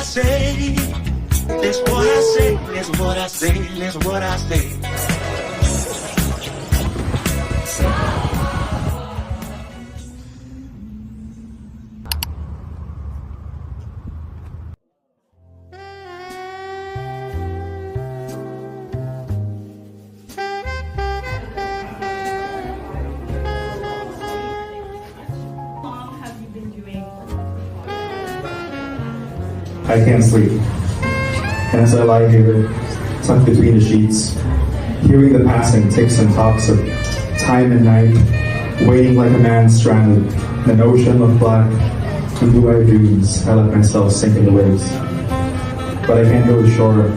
say. That's what I say. That's what I say. That's what I say. I can't sleep. And as I lie here, tucked between the sheets, hearing the passing ticks and talks of time and night, waiting like a man stranded in an ocean of black and blue-eyed dreams, I let myself sink in the waves. But I can't go to shore.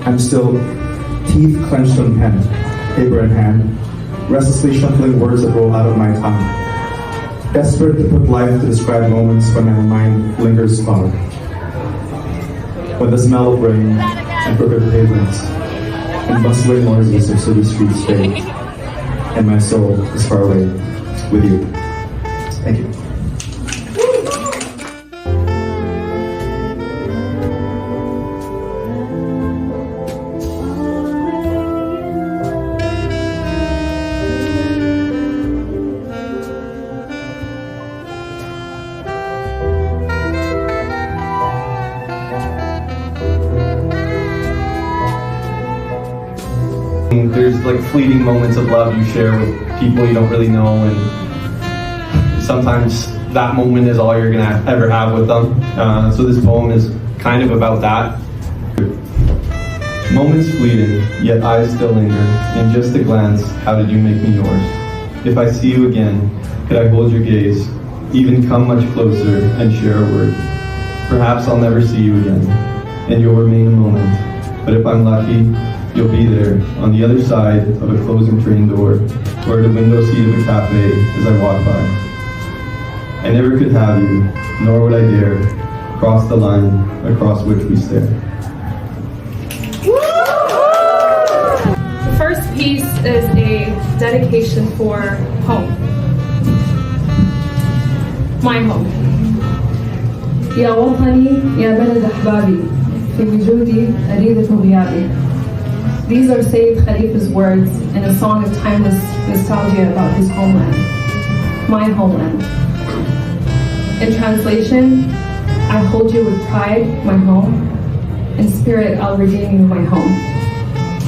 I'm still teeth clenched on pen, paper in hand, restlessly shuffling words that roll out of my tongue. Desperate to put life to describe moments when my mind lingers far. When the smell of rain and crooked pavements and bustling noises of city streets fade, and my soul is far away with you. Thank you. There's like fleeting moments of love you share with people you don't really know, and sometimes that moment is all you're gonna ever have with them. So this poem is kind of about that. Moments fleeting, yet eyes still linger. In just a glance, how did you make me yours? If I see you again, could I hold your gaze, even come much closer and share a word? Perhaps I'll never see you again, and you'll remain a moment. But if I'm lucky, you'll be there on the other side of a closing train door, or at a window seat of a cafe as I walk by. I never could have you, nor would I dare cross the line across which we stare. The first piece is a dedication for home. My home. يا وطني يا بلد أحبابي في وجودي أريدك غيابي. These are Sayyid Khalifa's words in a song of timeless nostalgia about his homeland, my homeland. In translation, I hold you with pride, my home. In spirit, I'll redeem you, my home.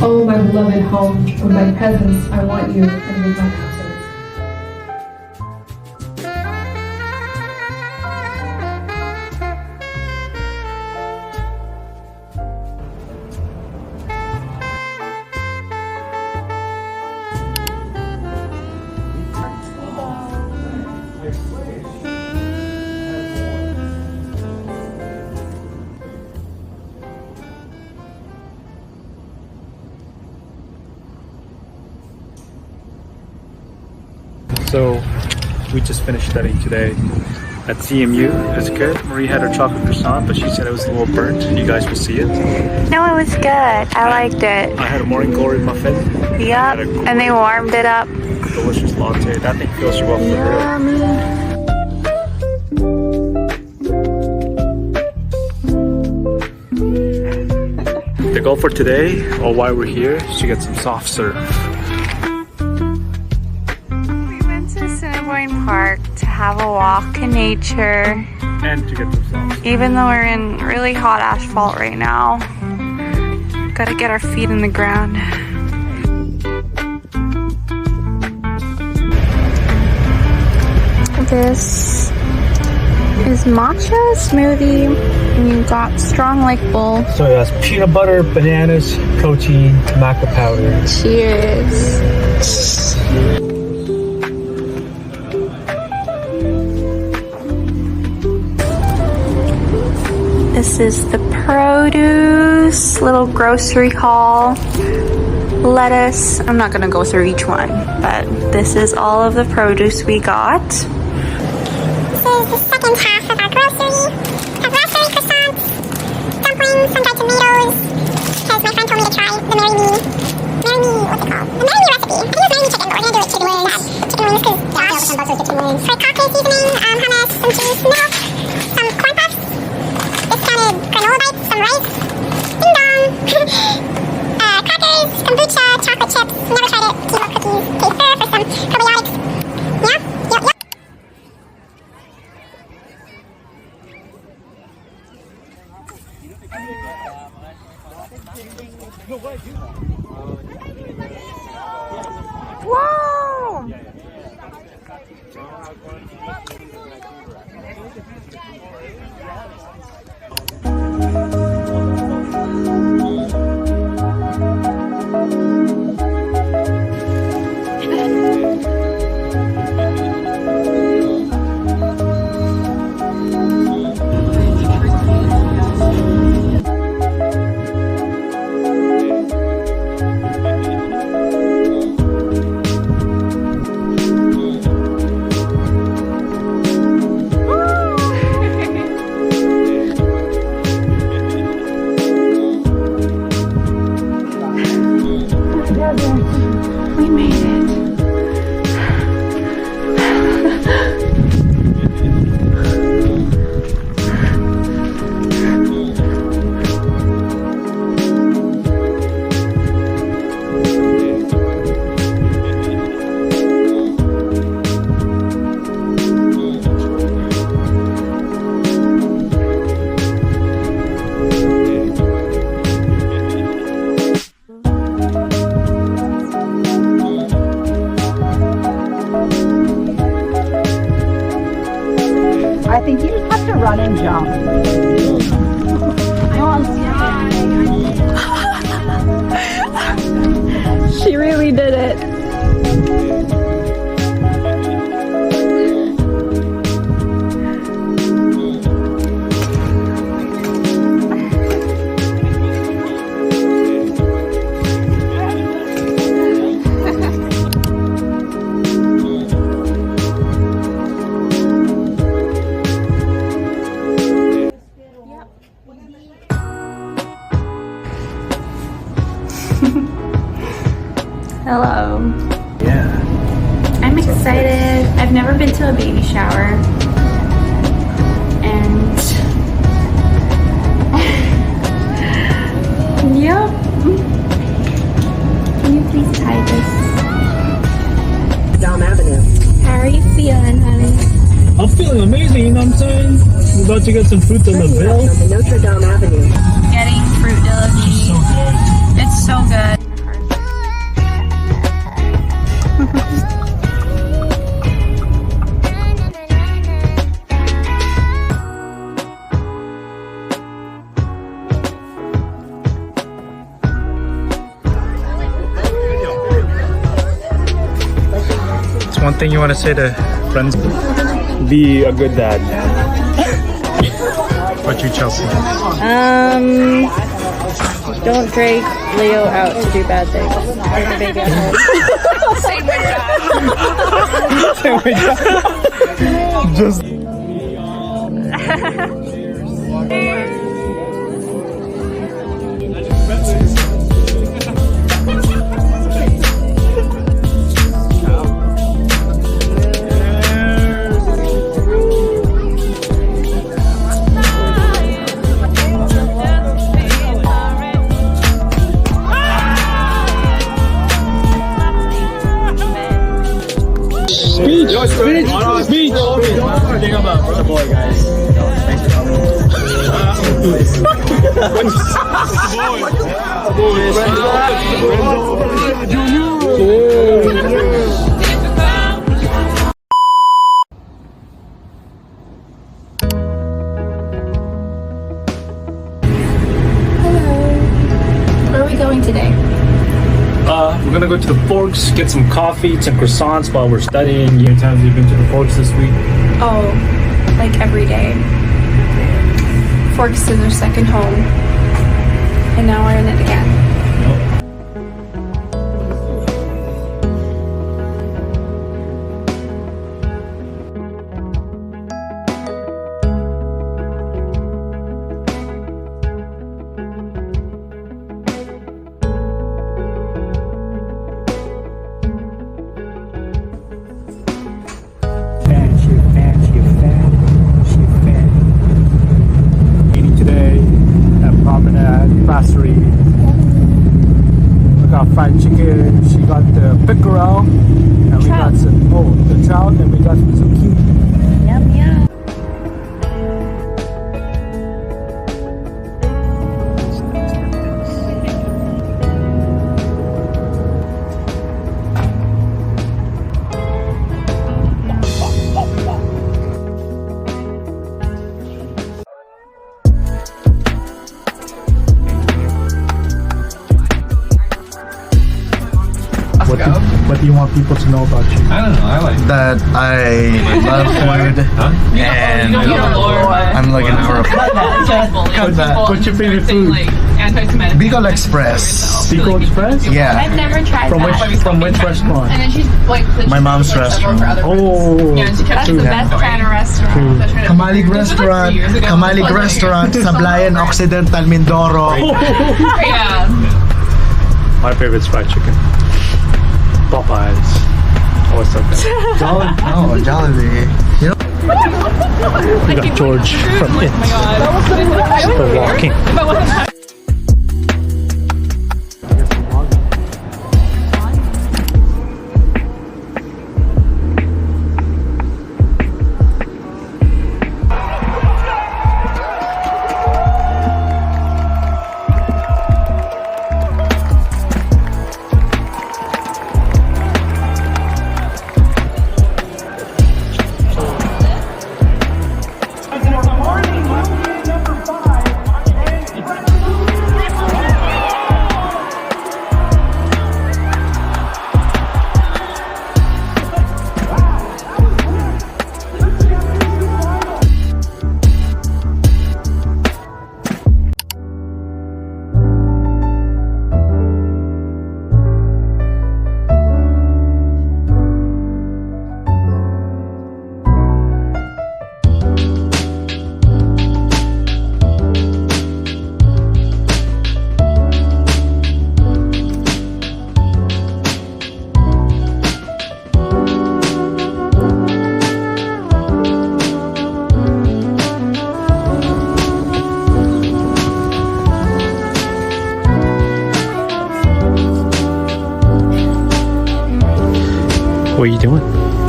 Oh, my beloved home, with my presence, I want you, and with my absence. So we just finished studying today at CMU. It was good. Marie had her chocolate croissant, but she said it was a little burnt. You guys will see it. No, it was good. I liked it. I had a morning glory muffin. Yep, and they warmed it up. Delicious latte. That thing fills you up for real. The goal for today, or why we're here, is to get some soft serve. Park to have a walk in nature, and to get some soft. Even though we're in really hot asphalt right now, gotta get our feet in the ground. This is matcha smoothie, and you got strong like bull. So it has peanut butter, bananas, protein, maca powder. Cheers. This is the produce, little grocery haul. Lettuce, I'm not gonna go through each one, but this is all of the produce we got. This is the second half of our grocery. Have raspberry croissants, dumplings, some dried tomatoes, because my friend told me to try the what's it called? The Mary Me recipe. I think it was Mary Me chicken, but we're gonna do it chicken wings. Chicken wings, because gosh. Fried cocktail seasoning, hummus, some cheese, milk, some corn puffs, discounted granola I think you just have to run and jump. She really did it. Hello. Yeah. I'm excited. I've never been to a baby shower. And yep. Can you please tie this? Dom Avenue. How are you feeling, honey? I'm feeling amazing, you know what I'm saying? We're about to get some fruit on the bill. On the Notre Dame Avenue. Getting fruit de la vie. So good. It's so good. It's one thing you want to say to friends. Be a good dad. What you, Chelsea? Don't drag Leo out to do bad things. Like the baby at home. Same way, Dad. Just. Speech! Think about the boy, guys. Thanks for coming. Where are we going today? We're gonna go to the Forks, get some coffee, some croissants while we're studying. How many times have you been to the Forks this week? Oh, like every day. Forks is our second home. And now we're in it again. Brasserie. We got fried chicken. She got the pickerel, and we got some the trout, and we got some zucchini. Yum yum. What do you want people to know about you? I don't know. I like That I love food and I'm looking for a What's your favorite food? Bicol Express. Bicol Express? Yeah, I've never tried From that. which restaurant? And then she's like, my mom's restaurant. Oh, yeah, and she kept That's the best kind of restaurant. Kamalig Restaurant, Sablayan Occidental, Mindoro. Yeah. my favorite's fried chicken. Popeyes. Oh, so good. Jollibee. You know, We got George from It. Still walking. What are you doing?